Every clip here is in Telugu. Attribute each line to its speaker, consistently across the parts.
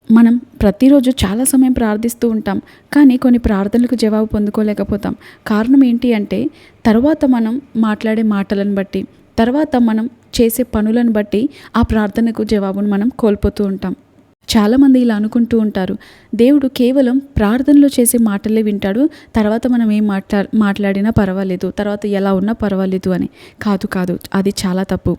Speaker 1: మనం ప్రతిరోజు చాలా సమయం ప్రార్థిస్తూ ఉంటాం. కానీ కొన్ని ప్రార్థనలకు జవాబు పొందుకోలేకపోతాం. కారణం ఏంటి అంటే తర్వాత మనం మాట్లాడే మాటలను బట్టి, తర్వాత మనం చేసే పనులను బట్టి ఆ ప్రార్థనకు జవాబును మనం కోల్పోతూ ఉంటాం. చాలామంది ఇలా అనుకుంటూ ఉంటారు, దేవుడు కేవలం ప్రార్థనలో చేసే మాటలే వింటాడు, తర్వాత మనం ఏం మాట్లాడినా పర్వాలేదు, తర్వాత ఎలా ఉన్నా పర్వాలేదు అని. కాదు, అది చాలా తప్పు.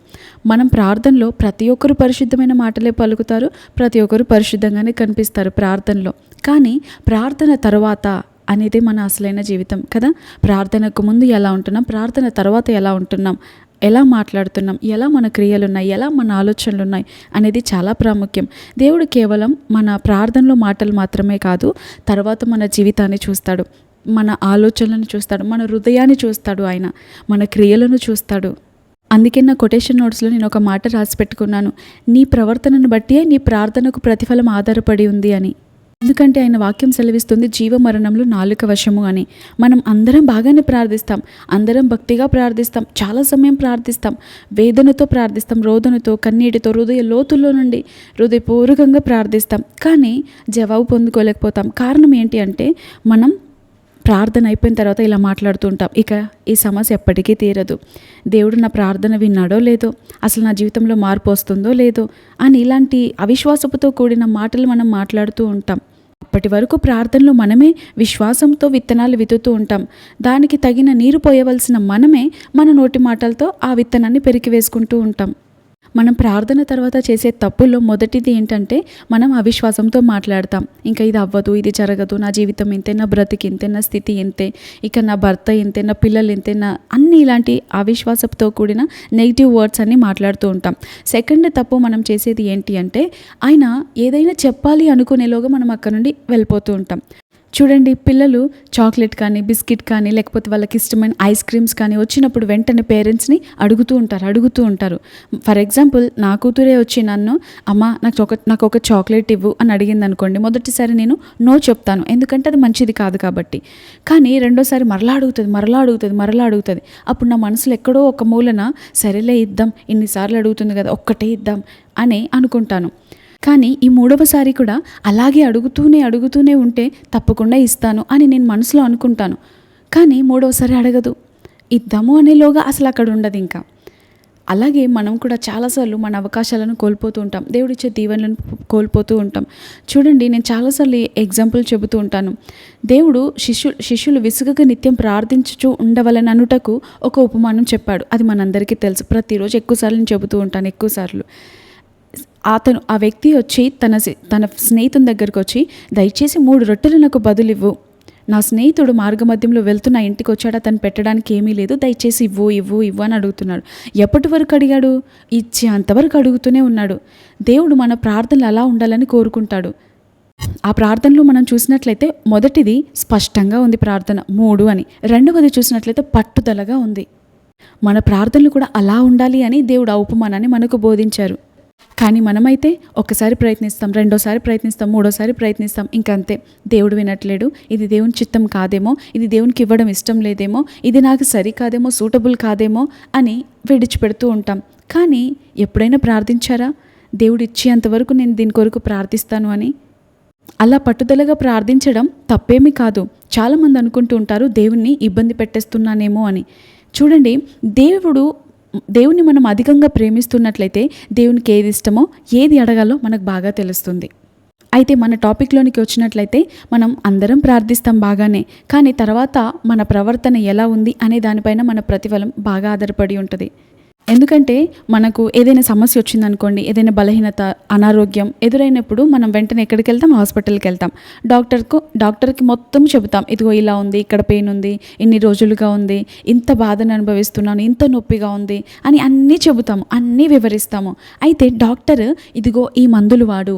Speaker 1: మనం ప్రార్థనలో ప్రతి ఒక్కరు పరిశుద్ధమైన మాటలే పలుకుతారు, ప్రతి ఒక్కరు పరిశుద్ధంగానే కనిపిస్తారు ప్రార్థనలో. కానీ ప్రార్థన తర్వాత అనేది మన అసలైన జీవితం కదా. ప్రార్థనకు ముందు ఎలా ఉంటున్నాం, ప్రార్థన తర్వాత ఎలా ఉంటున్నాం, ఎలా మాట్లాడుతున్నాం, ఎలా మన క్రియలున్నాయి, ఎలా మన ఆలోచనలు ఉన్నాయి అనేది చాలా ప్రాముఖ్యం. దేవుడు కేవలం మన ప్రార్థనలో మాటలు మాత్రమే కాదు, తర్వాత మన జీవితాన్ని చూస్తాడు, మన ఆలోచనలను చూస్తాడు, మన హృదయాన్ని చూస్తాడు, ఆయన మన క్రియలను చూస్తాడు. అందుకే నా కొటేషన్ నోట్స్లో నేను ఒక మాట రాసి పెట్టుకున్నాను, నీ ప్రవర్తనను బట్టియే నీ ప్రార్థనకు ప్రతిఫలం ఆధారపడి ఉంది అని. ఎందుకంటే ఆయన వాక్యం సెలవిస్తుంది, జీవమరణంలో నాలుక వశము అని. మనం అందరం బాగానే ప్రార్థిస్తాం, అందరం భక్తిగా ప్రార్థిస్తాం, చాలా సమయం ప్రార్థిస్తాం, వేదనతో ప్రార్థిస్తాం, రోదనతో, కన్నీటితో, హృదయ లోతుల్లో నుండి హృదయపూర్వకంగా ప్రార్థిస్తాం. కానీ జవాబు పొందుకోలేకపోతాం. కారణం ఏంటి అంటే మనం ప్రార్థన అయిపోయిన తర్వాత ఇలా మాట్లాడుతూ ఉంటాం, ఇక ఈ సమస్య ఎప్పటికీ తీరదు, దేవుడు నా ప్రార్థన విన్నాడో లేదో, అసలు నా జీవితంలో మార్పు వస్తుందో లేదో అని ఇలాంటి అవిశ్వాసపుతో కూడిన మాటలు మనం మాట్లాడుతూ ఉంటాం. అప్పటి వరకు ప్రార్థనలో మనమే విశ్వాసంతో విత్తనాలు విత్తుతూ ఉంటాం. దానికి తగిన నీరు పోయవలసిన మనమే మన నోటి మాటలతో ఆ విత్తనాన్ని పెరికి వేసుకుంటూ ఉంటాం. మనం ప్రార్థన తర్వాత చేసే తప్పుల్లో మొదటిది ఏంటంటే మనం అవిశ్వాసంతో మాట్లాడతాం. ఇంకా ఇది అవ్వదు, ఇది జరగదు, నా జీవితం ఇంతే, నా బ్రతికి ఇంతే, నా స్థితి ఇంతే, ఇక నా భర్త ఇంతే, నా పిల్లలు ఇంతే, నా అన్ని ఇలాంటి అవిశ్వాసంతో కూడిన నెగిటివ్ వర్డ్స్ అన్నీ మాట్లాడుతూ ఉంటాం. సెకండ్ తప్పు మనం చేసేది ఏంటి అంటే ఆయన ఏదైనా చెప్పాలి అనుకునేలోగా మనం అక్కడ నుండి వెళ్ళిపోతూ ఉంటాం. చూడండి, పిల్లలు చాక్లెట్ కానీ, బిస్కెట్ కానీ, లేకపోతే వాళ్ళకి ఇష్టమైన ఐస్ క్రీమ్స్ కానీ వచ్చినప్పుడు వెంటనే పేరెంట్స్ని అడుగుతూ ఉంటారు. ఫర్ ఎగ్జాంపుల్, నా కూతురే వచ్చి నన్ను, అమ్మ నాకు ఒక చాక్లెట్ ఇవ్వు అని అడిగింది అనుకోండి, మొదటిసారి నేను నో చెప్తాను, ఎందుకంటే అది మంచిది కాదు కాబట్టి. కానీ రెండోసారి మరలా అడుగుతుంది. అప్పుడు నా మనసులో ఎక్కడో ఒక మూలన సరేలే ఇద్దాం, ఇన్నిసార్లు అడుగుతుంది కదా, ఒక్కటే ఇద్దాం అని అనుకుంటాను. కానీ ఈ మూడవసారి కూడా అలాగే అడుగుతూనే ఉంటే తప్పకుండా ఇస్తాను అని నేను మనసులో అనుకుంటాను. కానీ మూడవసారి అడగదు, ఇద్దాము అనేలోగా అసలు అక్కడ ఉండదు ఇంకా. అలాగే మనం కూడా చాలాసార్లు మన అవకాశాలను కోల్పోతూ ఉంటాం, దేవుడిచ్చే దీవెనలను కోల్పోతూ ఉంటాం. చూడండి, నేను చాలాసార్లు ఎగ్జాంపుల్ చెబుతూ ఉంటాను. దేవుడు శిష్యులు విసుగగా నిత్యం ప్రార్థించుచూ ఉండవలని అనుటకు ఒక ఉపమానం చెప్పాడు. అది మనందరికీ తెలుసు, ప్రతిరోజు ఎక్కువసార్లు నేను చెబుతూ ఉంటాను. ఎక్కువసార్లు ఆ వ్యక్తి వచ్చి తన స్నేహితుని దగ్గరకు వచ్చి, దయచేసి 3 రొట్టెలు నాకు బదులివ్వు, నా స్నేహితుడు మార్గమధ్యంలో వెళ్తున్న ఇంటికి వచ్చాడు, అతను పెట్టడానికి ఏమీ లేదు, దయచేసి ఇవ్వు అని అడుగుతున్నాడు. ఎప్పటి వరకు అడిగాడు? ఇచ్చేంతవరకు అడుగుతూనే ఉన్నాడు. దేవుడు మన ప్రార్థనలు అలా ఉండాలని కోరుకుంటాడు. ఆ ప్రార్థనలో మనం చూసినట్లయితే మొదటిది స్పష్టంగా ఉంది ప్రార్థన 3 అని, రెండవది చూసినట్లయితే పట్టుదలగా ఉంది. మన ప్రార్థనలు కూడా అలా ఉండాలి అని దేవుడు ఆ ఉపమానాన్ని మనకు బోధించారు. కానీ మనమైతే ఒకసారి ప్రయత్నిస్తాం, రెండోసారి ప్రయత్నిస్తాం, మూడోసారి ప్రయత్నిస్తాం, ఇంకంతే. దేవుడు వినట్లేడు, ఇది దేవుని చిత్తం కాదేమో, ఇది దేవునికి ఇవ్వడం ఇష్టం లేదేమో, ఇది నాకు సరికాదేమో, సూటబుల్ కాదేమో అని విడిచిపెడుతూ ఉంటాం. కానీ ఎప్పుడైనా ప్రార్థించారా, దేవుడు ఇచ్చేంతవరకు నేను దీని కొరకు ప్రార్థిస్తాను అని? అలా పట్టుదలగా ప్రార్థించడం తప్పేమీ కాదు. చాలామంది అనుకుంటూ ఉంటారు, దేవుణ్ణి ఇబ్బంది పెట్టేస్తున్నానేమో అని. చూడండి, దేవుని మనం అధికంగా ప్రేమిస్తున్నట్లయితే దేవునికి ఏది ఇష్టమో, ఏది అడగాలో మనకు బాగా తెలుస్తుంది. అయితే మన టాపిక్లోనికి వచ్చినట్లయితే మనం అందరం ప్రార్థిస్తాం బాగానే, కానీ తర్వాత మన ప్రవర్తన ఎలా ఉంది అనే దానిపైన మన ప్రతిఫలం బాగా ఆధారపడి ఉంటుంది. ఎందుకంటే మనకు ఏదైనా సమస్య వచ్చిందనుకోండి, ఏదైనా బలహీనత, అనారోగ్యం ఎదురైనప్పుడు మనం వెంటనే ఎక్కడికి వెళ్తాం? హాస్పిటల్కి వెళ్తాం. డాక్టర్కి మొత్తం చెబుతాం, ఇదిగో ఇలా ఉంది, ఇక్కడ పెయిన్ ఉంది, ఇన్ని రోజులుగా ఉంది, ఇంత బాధను అనుభవిస్తున్నాను, ఇంత నొప్పిగా ఉంది అని అన్నీ చెబుతాము, అన్నీ వివరిస్తాము. అయితే డాక్టర్ ఇదిగో ఈ మందులు వాడు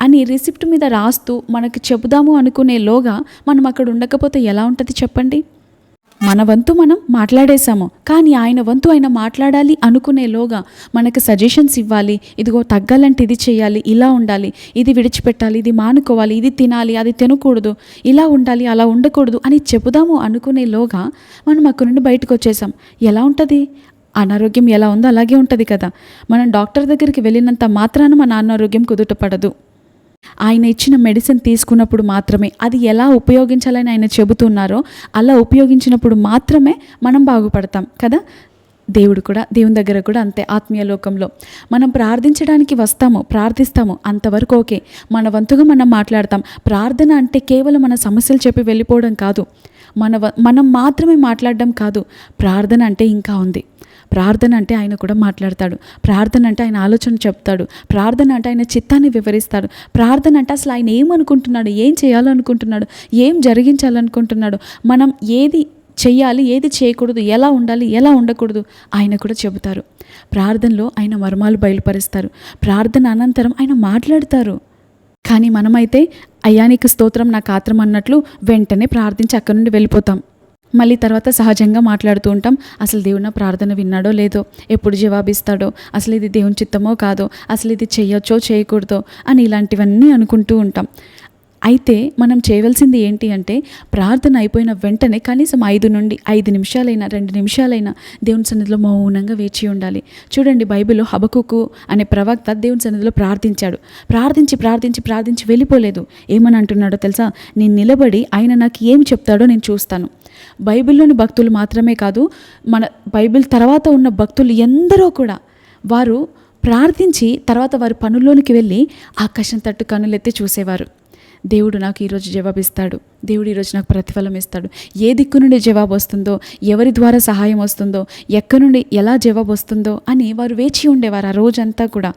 Speaker 1: అని రిసిప్ట్ మీద రాస్తూ మనకు చెబుదాము అనుకునేలోగా మనం అక్కడ ఉండకపోతే ఎలా ఉంటుంది చెప్పండి? మన వంతు మనం మాట్లాడేశాము, కానీ ఆయన వంతు ఆయన మాట్లాడాలి అనుకునేలోగా మనకు సజెషన్స్ ఇవ్వాలి, ఇదిగో తగ్గాలంటే ఇది చేయాలి, ఇలా ఉండాలి, ఇది విడిచిపెట్టాలి, ఇది మానుకోవాలి, ఇది తినాలి, అది తినకూడదు, ఇలా ఉండాలి, అలా ఉండకూడదు అని చెబుదాము అనుకునేలోగా మనం అక్కడి నుండి బయటకు వచ్చేసాం. ఎలా ఉంటుంది? అనారోగ్యం ఎలా ఉందో అలాగే ఉంటుంది కదా. మనం డాక్టర్ దగ్గరికి వెళ్ళినంత మాత్రాన మన అనారోగ్యం కుదుటపడదు. ఆయన ఇచ్చిన మెడిసిన్ తీసుకున్నప్పుడు మాత్రమే, అది ఎలా ఉపయోగించాలని ఆయన చెబుతున్నారో అలా ఉపయోగించినప్పుడు మాత్రమే మనం బాగుపడతాం కదా. దేవుని దగ్గర కూడా అంతే. ఆత్మీయ లోకంలో మనం ప్రార్థించడానికి వస్తాము, ప్రార్థిస్తాము, అంతవరకు ఓకే, మన వంతుగా మనం మాట్లాడతాం. ప్రార్థన అంటే కేవలం మన సమస్యలు చెప్పి వెళ్ళిపోవడం కాదు, మనం మాత్రమే మాట్లాడడం కాదు. ప్రార్థన అంటే ఇంకా ఉంది. ప్రార్థన అంటే ఆయన కూడా మాట్లాడతాడు. ప్రార్థన అంటే ఆయన ఆలోచన చెప్తాడు. ప్రార్థన అంటే ఆయన చిత్తాన్ని వివరిస్తాడు. ప్రార్థన అంటే అసలు ఆయన ఏమనుకుంటున్నాడు, ఏం చేయాలనుకుంటున్నాడు, ఏం జరిగించాలనుకుంటున్నాడు, మనం ఏది చెయ్యాలి, ఏది చేయకూడదు, ఎలా ఉండాలి, ఎలా ఉండకూడదు ఆయన కూడా చెబుతారు. ప్రార్థనలో ఆయన మర్మాలు బయలుపరుస్తారు. ప్రార్థన అనంతరం ఆయన మాట్లాడతారు. కానీ మనమైతే అయ్యా నీకు స్తోత్రం నాకు ఆత్రం అన్నట్లు వెంటనే ప్రార్థించి అక్కడి నుండి వెళ్ళిపోతాం. మళ్ళీ తర్వాత సహజంగా మాట్లాడుతూ ఉంటాం. అసలు దేవుడు నా ప్రార్థన విన్నాడో లేదో, ఎప్పుడు జవాబిస్తాడో, అసలు ఇది దేవుని చిత్తమో కాదో, అసలు ఇది చేయొచ్చో చేయకూడదో అని ఇలాంటివన్నీ అనుకుంటూ ఉంటాం. అయితే మనం చేయవలసింది ఏంటి అంటే, ప్రార్థన అయిపోయిన వెంటనే కనీసం 5 నిమిషాలైనా 2 నిమిషాలైనా దేవుని సన్నిధిలో మౌనంగా వేచి ఉండాలి. చూడండి, బైబిల్లో హబకుకు అనే ప్రవక్త దేవుని సన్నిధిలో ప్రార్థించాడు. ప్రార్థించి వెళ్ళిపోలేదు. ఏమని అంటున్నాడో తెలుసా? నేను నిలబడి ఆయన నాకు ఏం చెప్తాడో నేను చూస్తాను. బైబిల్లోని భక్తులు మాత్రమే కాదు, మన బైబిల్ తర్వాత ఉన్న భక్తులు ఎందరో కూడా వారు ప్రార్థించి తర్వాత వారి పనుల్లోనికి వెళ్ళి ఆకాశం తట్టు కన్నులెత్తి చూసేవారు. దేవుడు నాకు ఈరోజు జవాబిస్తాడు, దేవుడు ఈరోజు నాకు ప్రతిఫలం ఇస్తాడు, ఏ దిక్కు నుండి జవాబు వస్తుందో, ఎవరి ద్వారా సహాయం వస్తుందో, ఎక్కడి నుండి ఎలా జవాబు వస్తుందో అని వారు వేచి ఉండేవారు ఆ రోజంతా కూడా.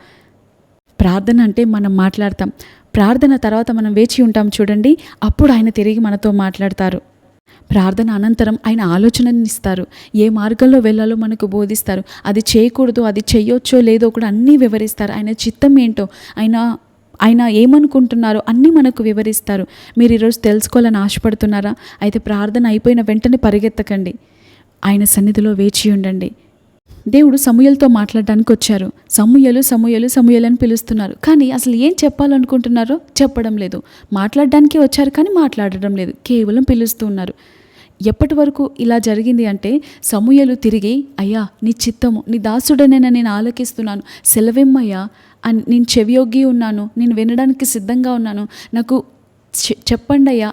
Speaker 1: ప్రార్థన అంటే మనం మాట్లాడతాం, ప్రార్థన తర్వాత మనం వేచి ఉంటాం చూడండి, అప్పుడు ఆయన తిరిగి మనతో మాట్లాడతారు. ప్రార్థన అనంతరం ఆయన ఆలోచనని ఇస్తారు. ఏ మార్గంలో వెళ్ళాలో మనకు బోధిస్తారు. అది చేయకూడదు, అది చెయ్యొచ్చో లేదో కూడా అన్నీ వివరిస్తారు. ఆయన చిత్తం ఏంటో, ఆయన ఏమనుకుంటున్నారో అన్నీ మనకు వివరిస్తారు. మీరు ఈరోజు తెలుసుకోవాలని ఆశపడుతున్నారా? అయితే ప్రార్థన అయిపోయిన వెంటనే పరిగెత్తకండి, ఆయన సన్నిధిలో వేచి ఉండండి. దేవుడు సమూయేలుతో మాట్లాడడానికి వచ్చారు. సమూయేలు అని పిలుస్తున్నారు, కానీ అసలు ఏం చెప్పాలనుకుంటున్నారో చెప్పడం లేదు. మాట్లాడడానికే వచ్చారు కానీ మాట్లాడడం లేదు, కేవలం పిలుస్తూ ఉన్నారు. ఎప్పటి వరకు ఇలా జరిగింది అంటే, సమూయేలు తిరిగి అయ్యా నీ చిత్తము, నీ దాసుడనైనా నేను ఆలకిస్తున్నాను, సెలవిమ్మయ్యా, నేను చెవియొగ్గి ఉన్నాను, నేను వినడానికి సిద్ధంగా ఉన్నాను, నాకు చెప్పండి అయ్యా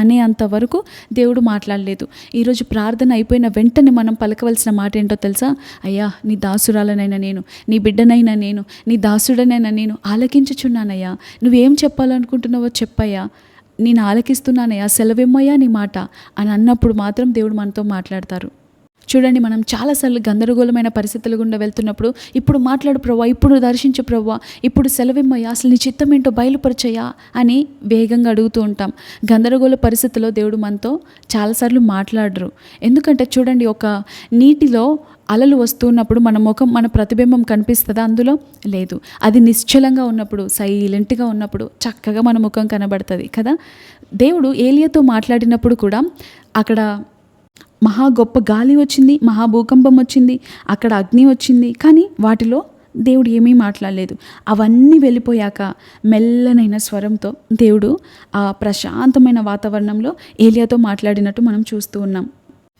Speaker 1: అనే అంతవరకు దేవుడు మాట్లాడలేదు. ఈరోజు ప్రార్థన అయిపోయిన వెంటనే మనం పలకవలసిన మాట ఏంటో తెలుసా? అయ్యా నీ దాసురాలనైనా నేను, నీ బిడ్డనైనా నేను, నీ దాసుడనైనా నేను ఆలకించుచున్నానయ్యా, నువ్వేం చెప్పాలనుకుంటున్నావో చెప్పయ్యా, నేను ఆలకిస్తున్నానయ్యా, సెలవిమ్మయ్యా నీ మాట అని అన్నప్పుడు మాత్రం దేవుడు మనతో మాట్లాడతారు. చూడండి, మనం చాలాసార్లు గందరగోళమైన పరిస్థితుల గుండా వెళ్తున్నప్పుడు, ఇప్పుడు మాట్లాడు ప్రభువా, ఇప్పుడు దర్శించు ప్రభువా, ఇప్పుడు సెలవిమ్మయ్యా, అసలు నీ చిత్తం ఏంటో బయలుపరచయ్యా అని వేగంగా అడుగుతూ ఉంటాం. గందరగోళ పరిస్థితుల్లో దేవుడు మనతో చాలాసార్లు మాట్లాడరు. ఎందుకంటే చూడండి, ఒక నీటిలో అలలు వస్తున్నప్పుడు మన ముఖం, మన ప్రతిబింబం కనిపిస్తుందా? అందులో లేదు. అది నిశ్చలంగా ఉన్నప్పుడు, సైలెంట్గా ఉన్నప్పుడు చక్కగా మన ముఖం కనబడుతుంది కదా. దేవుడు ఏలియాతో మాట్లాడినప్పుడు కూడా అక్కడ మహా గొప్ప గాలి వచ్చింది, మహా భూకంపం వచ్చింది, అక్కడ అగ్ని వచ్చింది, కానీ వాటిలో దేవుడు ఏమీ మాట్లాడలేదు. అవన్నీ వెళ్ళిపోయాక మెల్లనైన స్వరంతో దేవుడు ఆ ప్రశాంతమైన వాతావరణంలో ఏలియాతో మాట్లాడినట్టు మనం చూస్తూ ఉన్నాం.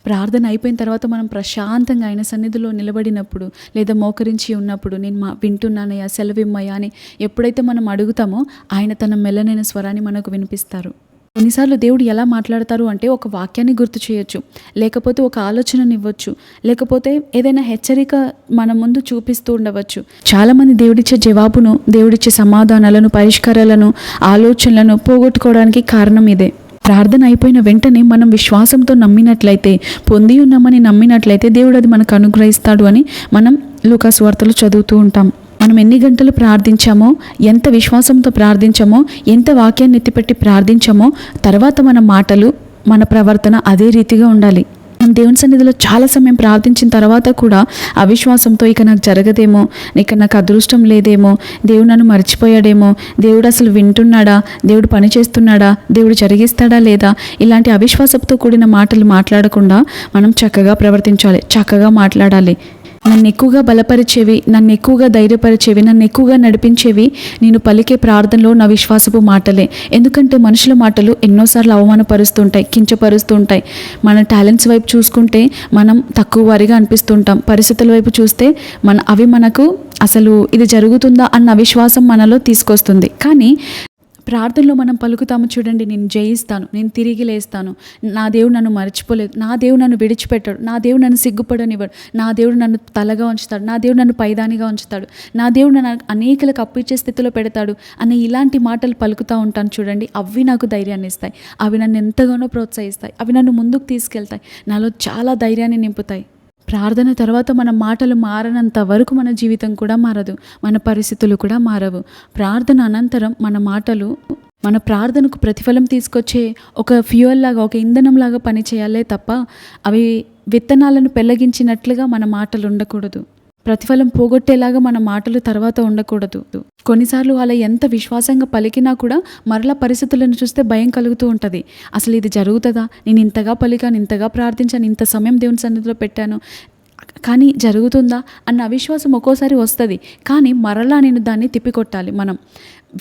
Speaker 1: ప్రార్థన అయిపోయిన తర్వాత మనం ప్రశాంతంగా ఆయన సన్నిధిలో నిలబడినప్పుడు, లేదా మోకరించి ఉన్నప్పుడు, నేను వింటున్నానయ్యా, సెలవిమ్మయ్యా అని ఎప్పుడైతే మనం అడుగుతామో ఆయన తన మెల్లనైన స్వరాన్ని మనకు వినిపిస్తారు. కొన్నిసార్లు దేవుడు ఎలా మాట్లాడతారు అంటే, ఒక వాక్యాన్ని గుర్తు చేయొచ్చు, లేకపోతే ఒక ఆలోచనని ఇవ్వచ్చు, లేకపోతే ఏదైనా హెచ్చరిక మన ముందు చూపిస్తూ ఉండవచ్చు. చాలామంది దేవుడిచ్చే జవాబును, దేవుడిచ్చే సమాధానాలను, పరిష్కారాలను, ఆలోచనలను పోగొట్టుకోవడానికి కారణం ఇదే. ప్రార్థన అయిపోయిన వెంటనే మనం విశ్వాసంతో నమ్మినట్లయితే, పొంది ఉన్నామని నమ్మినట్లయితే దేవుడు అది మనకు అనుగ్రహిస్తాడు అని మనం లూకా సువార్తలో చదువుతూ ఉంటాం. మనం ఎన్ని గంటలు ప్రార్థించామో, ఎంత విశ్వాసంతో ప్రార్థించామో, ఎంత వాక్యాన్ని ఎత్తిపెట్టి ప్రార్థించామో, తర్వాత మన మాటలు, మన ప్రవర్తన అదే రీతిగా ఉండాలి. మనం దేవుని సన్నిధిలో చాలా సమయం ప్రార్థించిన తర్వాత కూడా అవిశ్వాసంతో ఇక నాకు జరగదేమో, ఇక నాకు అదృష్టం లేదేమో, దేవుడు నన్ను మర్చిపోయాడేమో, దేవుడు అసలు వింటున్నాడా, దేవుడు పని చేస్తున్నాడా, దేవుడు జరిగిస్తాడా లేదా, ఇలాంటి అవిశ్వాసంతో కూడిన మాటలు మాట్లాడకుండా మనం చక్కగా ప్రవర్తించాలి, చక్కగా మాట్లాడాలి. నన్ను ఎక్కువగా బలపరిచేవి, నన్ను ఎక్కువగా ధైర్యపరిచేవి, నన్ను ఎక్కువగా నడిపించేవి నేను పలికే ప్రార్థనలో నా విశ్వాసపు మాటలే. ఎందుకంటే మనుషుల మాటలు ఎన్నోసార్లు అవమానపరుస్తుంటాయి, కించపరుస్తుంటాయి. మన టాలెంట్స్ వైపు చూసుకుంటే మనం తక్కువ వారిగా అనిపిస్తుంటాం. పరిస్థితుల వైపు చూస్తే అవి మనకు అసలు ఇది జరుగుతుందా అన్న అవిశ్వాసం మనలో తీసుకొస్తుంది. కానీ ప్రార్థనలో మనం పలుకుతాము చూడండి, నేను జయిస్తాను, నేను తిరిగి లేస్తాను, నా దేవుడు నన్ను మర్చిపోలేదు, నా దేవుడు నన్ను విడిచిపెట్టాడు, నా దేవుడు నన్ను సిగ్గుపడనివ్వడు, నా దేవుడు నన్ను తలగా ఉంచుతాడు, నా దేవుడు నన్ను పైదానిగా ఉంచుతాడు, నా దేవుడు నన్ను అనేకులకు అప్పిచ్చే స్థితిలో పెడతాడు అనే ఇలాంటి మాటలు పలుకుతూ ఉంటాను చూడండి. అవి నాకు ధైర్యాన్ని ఇస్తాయి, అవి నన్ను ఎంతగానో ప్రోత్సహిస్తాయి, అవి నన్ను ముందుకు తీసుకెళ్తాయి, నాలో చాలా ధైర్యాన్ని నింపుతాయి. ప్రార్థన తర్వాత మన మాటలు మారనంత వరకు మన జీవితం కూడా మారదు, మన పరిస్థితులు కూడా మారవు. ప్రార్థన అనంతరం మన మాటలు మన ప్రార్థనకు ప్రతిఫలం తీసుకొచ్చే ఒక ఫ్యూయల్ లాగా, ఒక ఇంధనం లాగా పనిచేయాలే తప్ప అవి విత్తనాలను పెళ్ళగించినట్లుగా మన మాటలు ఉండకూడదు. ప్రతిఫలం పోగొట్టేలాగా మన మాటలు తర్వాత ఉండకూడదు. కొన్నిసార్లు అలా ఎంత విశ్వాసంగా పలికినా కూడా మరలా పరిస్థితులను చూస్తే భయం కలుగుతూ ఉంటుంది. అసలు ఇది జరుగుతుందా, నేను ఇంతగా పలికాను, ఇంతగా ప్రార్థించాను, ఇంత సమయం దేవుని సన్నిధిలో పెట్టాను, కానీ జరుగుతుందా అన్న అవిశ్వాసం ఒక్కోసారి వస్తుంది. కానీ మరలా నేను దాన్ని తిప్పికొట్టాలి. మనం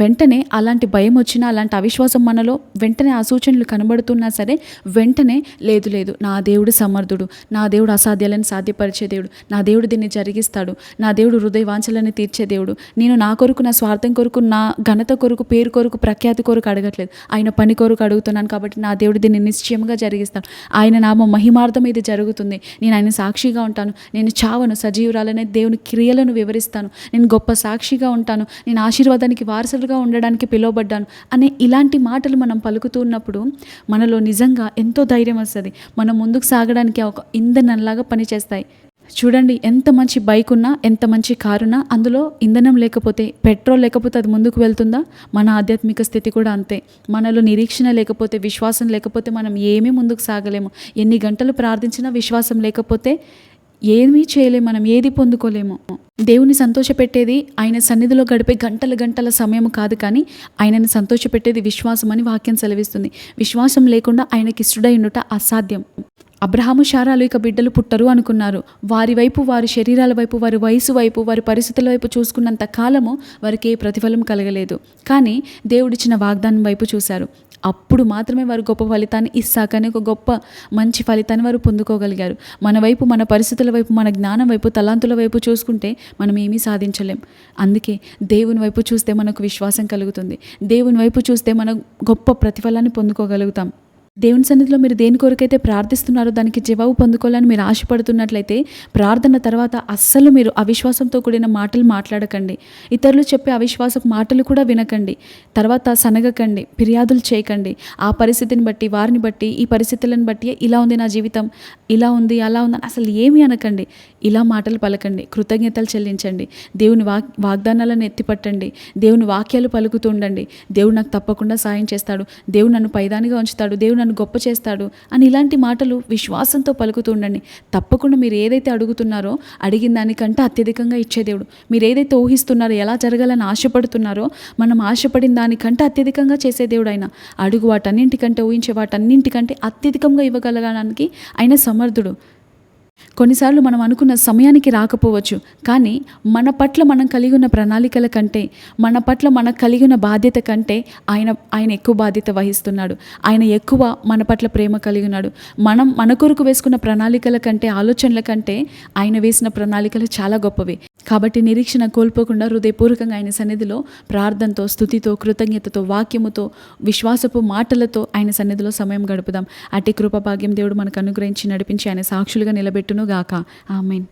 Speaker 1: వెంటనే అలాంటి భయం వచ్చినా, అలాంటి అవిశ్వాసం మనలో వెంటనే ఆ సూచనలు కనబడుతున్నా సరే వెంటనే లేదు లేదు, నా దేవుడు సమర్థుడు, నా దేవుడు అసాధ్యాలను సాధ్యపరిచే దేవుడు, నా దేవుడు దీన్ని జరిగిస్తాడు, నా దేవుడు హృదయ వాంఛలను తీర్చే దేవుడు, నేను నా కొరకు, నా స్వార్థం కొరకు, నా ఘనత కొరకు, పేరు కొరకు, ప్రఖ్యాతి కొరకు అడగట్లేదు, ఆయన పని కొరకు అడుగుతున్నాను, కాబట్టి నా దేవుడు దీన్ని నిశ్చయంగా జరిగిస్తాడు, ఆయన నామ మహిమార్థం ఇది జరుగుతుంది, నేను ఆయన సాక్షిగా ఉంటాను, నేను చావను, సజీవురాలనే దేవుని క్రియలను వివరిస్తాను, నేను గొప్ప సాక్షిగా ఉంటాను, నేను ఆశీర్వాదానికి వారసులుగా ఉండడానికి పిలువబడ్డాను అనే ఇలాంటి మాటలు మనం పలుకుతూ ఉన్నప్పుడు మనలో నిజంగా ఎంతో ధైర్యం వస్తుంది. మనం ముందుకు సాగడానికి ఒక ఇంధనంలాగా పనిచేస్తాయి. చూడండి, ఎంత మంచి బైక్ ఉన్నా, ఎంత మంచి కారున్నా అందులో ఇంధనం లేకపోతే, పెట్రోల్ లేకపోతే అది ముందుకు వెళ్తుందా? మన ఆధ్యాత్మిక స్థితి కూడా అంతే. మనలో నిరీక్షణ లేకపోతే, విశ్వాసం లేకపోతే మనం ఏమీ ముందుకు సాగలేము. ఎన్ని గంటలు ప్రార్థించినా విశ్వాసం లేకపోతే ఏమీ చేయలేము, మనం ఏది పొందుకోలేము. దేవుని సంతోషపెట్టేది ఆయన సన్నిధిలో గడిపే గంటల గంటల సమయం కాదు, కానీ ఆయనను సంతోషపెట్టేది విశ్వాసం అని వాక్యం సెలవిస్తుంది. విశ్వాసం లేకుండా ఆయనకి ఇష్టడై ఉండుట అసాధ్యం. అబ్రహాము, శారాలు ఇక బిడ్డలు పుట్టరు అనుకున్నారు. వారి వైపు, వారి శరీరాల వైపు, వారి వయసు వైపు, వారి పరిస్థితుల వైపు చూసుకున్నంత కాలము వారికి ఏ ప్రతిఫలం కలగలేదు. కానీ దేవుడిచ్చిన వాగ్దానం వైపు చూశారు. అప్పుడు మాత్రమే వారు గొప్ప ఫలితాన్ని, ఇస్సాకనే ఒక గొప్ప మంచి ఫలితాన్ని వారు పొందుకోగలిగారు. మన వైపు, మన పరిస్థితుల వైపు, మన జ్ఞానం వైపు, తలాంతుల వైపు చూసుకుంటే మనం ఏమీ సాధించలేం. అందుకే దేవుని వైపు చూస్తే మనకు విశ్వాసం కలుగుతుంది. దేవుని వైపు చూస్తే మనం గొప్ప ప్రతిఫలాన్ని పొందుకోగలుగుతాం. దేవుని సన్నిధిలో మీరు దేని కొరకైతే ప్రార్థిస్తున్నారో దానికి జవాబు పొందుకోవాలని మీరు ఆశపడుతున్నట్లయితే ప్రార్థన తర్వాత అస్సలు మీరు అవిశ్వాసంతో కూడిన మాటలు మాట్లాడకండి. ఇతరులు చెప్పే అవిశ్వాసపు మాటలు కూడా వినకండి. తర్వాత సనగకండి, ఫిర్యాదులు చేయకండి. ఆ పరిస్థితిని బట్టి, వారిని బట్టి, ఈ పరిస్థితులను బట్టి ఇలా ఉంది నా జీవితం, ఇలా ఉంది, అలా ఉందని అసలు ఏమీ అనకండి. ఇలా మాటలు పలకండి, కృతజ్ఞతలు చెల్లించండి, దేవుని వాగ్దానాలను ఎత్తిపట్టండి, దేవుని వాక్యాలు పలుకుతూ ఉండండి. దేవుడు నాకు తప్పకుండా సాయం చేస్తాడు, దేవుడు నన్ను పైదానిగా ఉంచుతాడు, దేవుడు నన్ను గొప్ప చేస్తాడు అని ఇలాంటి మాటలు విశ్వాసంతో పలుకుతూ ఉండండి. తప్పకుండా మీరు ఏదైతే అడుగుతున్నారో అడిగిన దానికంటే అత్యధికంగా ఇచ్చే దేవుడు. మీరు ఏదైతే ఊహిస్తున్నారో, ఎలా జరగాలని ఆశపడుతున్నారో, మనం ఆశపడిన దానికంటే అత్యధికంగా చేసే దేవుడు ఆయన. అడుగు వాటన్నింటికంటే, ఊహించే వాటన్నింటికంటే అత్యధికంగా ఇవ్వగలగడానికి ఆయన సమర్థుడు. కొన్నిసార్లు మనం అనుకున్న సమయానికి రాకపోవచ్చు, కానీ మన పట్ల మనం కలిగి ఉన్న ప్రణాళికల కంటే, మన పట్ల మనకు కలిగి ఉన్న బాధ్యత కంటే ఆయన ఎక్కువ బాధ్యత వహిస్తున్నాడు. ఆయన ఎక్కువ మన పట్ల ప్రేమ కలిగి ఉన్నాడు. మనం మన కొరకు వేసుకున్న ప్రణాళికల కంటే, ఆలోచనల కంటే ఆయన వేసిన ప్రణాళికలు చాలా గొప్పవి. కాబట్టి నిరీక్షణ కోల్పోకుండా హృదయపూర్వకంగా ఆయన సన్నిధిలో ప్రార్థనతో, స్తుతితో, కృతజ్ఞతతో, వాక్యముతో, విశ్వాసపు మాటలతో ఆయన సన్నిధిలో సమయం గడుపుదాం. అట్టి కృప భాగ్యం దేవుడు మనకు అనుగ్రహించి నడిపించి ఆయన సాక్షులుగా నిలబెట్టును గాక. ఆమేన్.